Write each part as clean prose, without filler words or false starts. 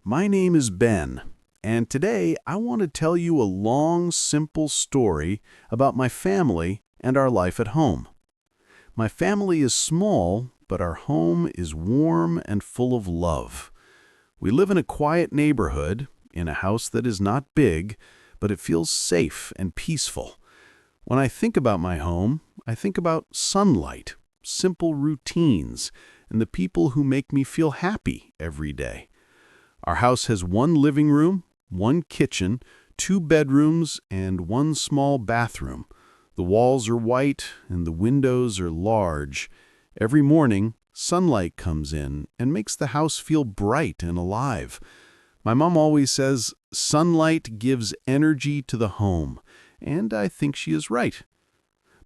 My name is Ben, and today I want to tell you a long, simple story about my family and our life at home. My family is small, but our home is warm and full of love. We live in a quiet neighborhood, in a house that is not big, but it feels safe and peaceful. When I think about my home, I think about sunlight, simple routines, and the people who make me feel happy every day. Our house has one living room, one kitchen, two bedrooms, and one small bathroom. The walls are white and the windows are large. Every morning, sunlight comes in and makes the house feel bright and alive. My mom always says, sunlight gives energy to the home, and I think she is right.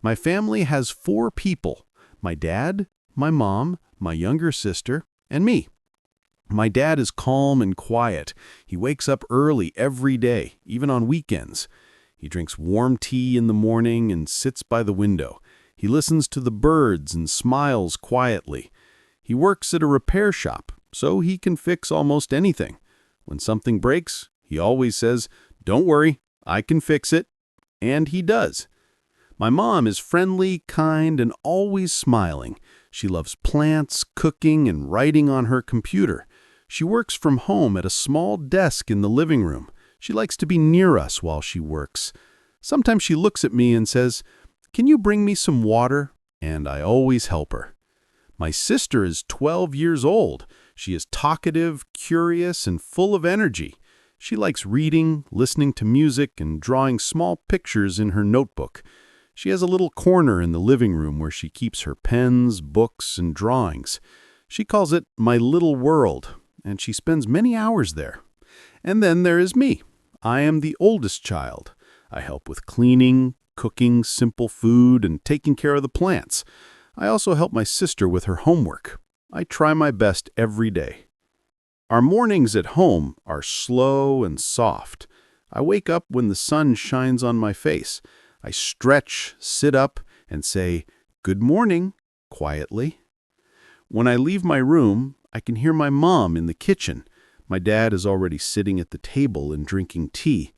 My family has 4 people: my dad, my mom, my younger sister, and me. My dad is calm and quiet. He wakes up early every day, even on weekends. He drinks warm tea in the morning and sits by the window. He listens to the birds and smiles quietly. He works at a repair shop, so he can fix almost anything. When something breaks, he always says, "Don't worry, I can fix it." And he does. My mom is friendly, kind, and always smiling. She loves plants, cooking, and writing on her computer. She works from home at a small desk in the living room. She likes to be near us while she works. Sometimes she looks at me and says, "Can you bring me some water?" And I always help her. My sister is 12 years old. She is talkative, curious, and full of energy. She likes reading, listening to music, and drawing small pictures in her notebook. She has a little corner in the living room where she keeps her pens, books, and drawings. She calls it my little world, and she spends many hours there. And then there is me. I am the oldest child. I help with cleaning, cooking simple food, and taking care of the plants. I also help my sister with her homework. I try my best every day. Our mornings at home are slow and soft. I wake up when the sun shines on my face. I stretch, sit up, and say, "Good morning," quietly. When I leave my room, I can hear my mom in the kitchen. My dad is already sitting at the table and drinking tea.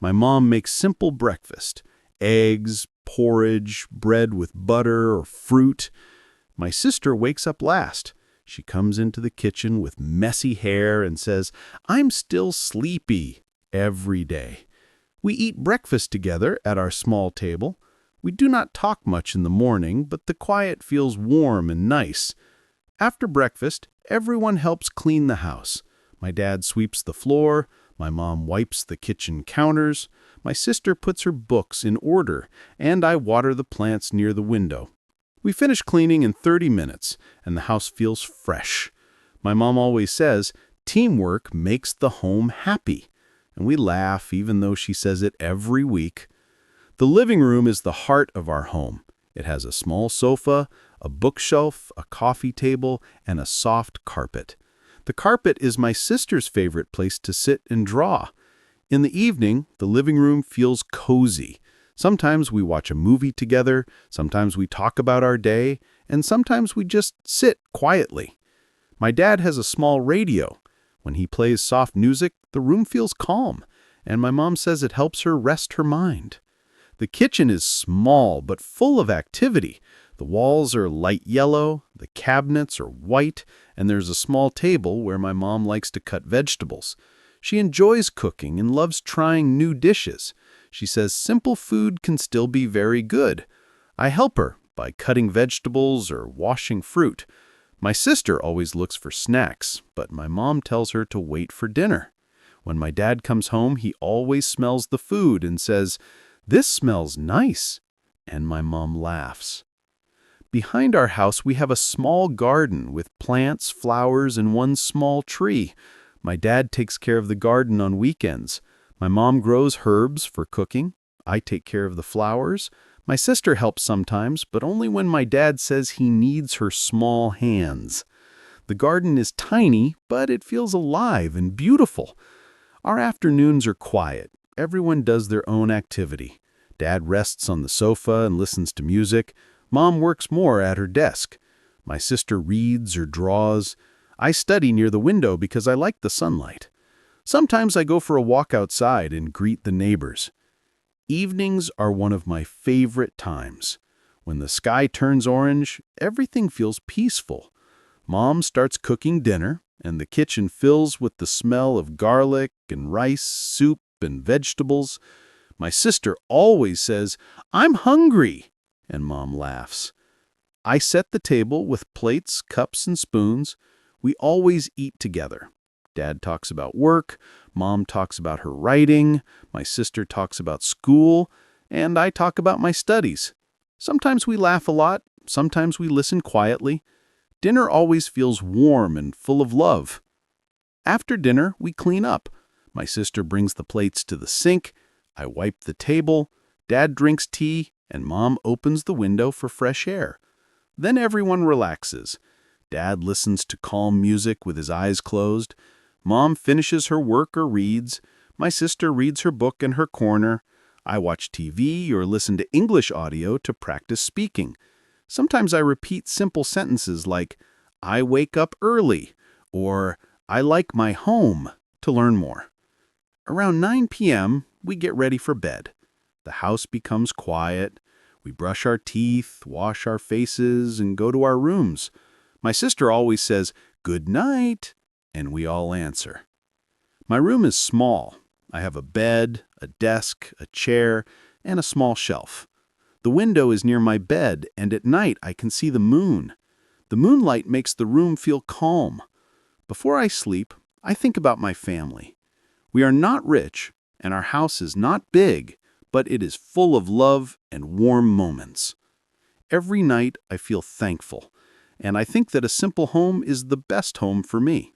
My mom makes simple breakfast: eggs, porridge, bread with butter or fruit. My sister wakes up last. She comes into the kitchen with messy hair and says, "I'm still sleepy," every day. We eat breakfast together at our small table. We do not talk much in the morning, but the quiet feels warm and nice. After breakfast, everyone helps clean the house. My dad sweeps the floor, my mom wipes the kitchen counters, my sister puts her books in order, and I water the plants near the window. We finish cleaning in 30 minutes, and the house feels fresh. My mom always says, "Teamwork makes the home happy." And we laugh, even though she says it every week. The living room is the heart of our home. It has a small sofa, a bookshelf, a coffee table, and a soft carpet. The carpet is my sister's favorite place to sit and draw. In the evening, the living room feels cozy. Sometimes we watch a movie together, sometimes we talk about our day, and sometimes we just sit quietly. My dad has a small radio. When he plays soft music, the room feels calm, and my mom says it helps her rest her mind. The kitchen is small but full of activity. The walls are light yellow, the cabinets are white, and there's a small table where my mom likes to cut vegetables. She enjoys cooking and loves trying new dishes. She says simple food can still be very good. I help her by cutting vegetables or washing fruit. My sister always looks for snacks, but my mom tells her to wait for dinner. When my dad comes home, he always smells the food and says, "This smells nice," and my mom laughs. Behind our house, we have a small garden with plants, flowers, and one small tree. My dad takes care of the garden on weekends. My mom grows herbs for cooking. I take care of the flowers. My sister helps sometimes, but only when my dad says he needs her small hands. The garden is tiny, but it feels alive and beautiful. Our afternoons are quiet. Everyone does their own activity. Dad rests on the sofa and listens to music. Mom works more at her desk. My sister reads or draws. I study near the window because I like the sunlight. Sometimes I go for a walk outside and greet the neighbors. Evenings are one of my favorite times. When the sky turns orange, everything feels peaceful. Mom starts cooking dinner, and the kitchen fills with the smell of garlic and rice, soup and vegetables. My sister always says, "I'm hungry," and Mom laughs. I set the table with plates, cups, and spoons. We always eat together. Dad talks about work, Mom talks about her writing, my sister talks about school, and I talk about my studies. Sometimes we laugh a lot, sometimes we listen quietly. Dinner always feels warm and full of love. After dinner, we clean up. My sister brings the plates to the sink, I wipe the table, Dad drinks tea, and Mom opens the window for fresh air. Then everyone relaxes. Dad listens to calm music with his eyes closed. Mom finishes her work or reads. My sister reads her book in her corner. I watch TV or listen to English audio to practice speaking. Sometimes I repeat simple sentences like, "I wake up early," or "I like my home," to learn more. Around 9 p.m., we get ready for bed. The house becomes quiet. We brush our teeth, wash our faces, and go to our rooms. My sister always says, "Good night," and we all answer. My room is small. I have a bed, a desk, a chair, and a small shelf. The window is near my bed, and at night I can see the moon. The moonlight makes the room feel calm. Before I sleep, I think about my family. We are not rich, and our house is not big, but it is full of love and warm moments. Every night I feel thankful, and I think that a simple home is the best home for me.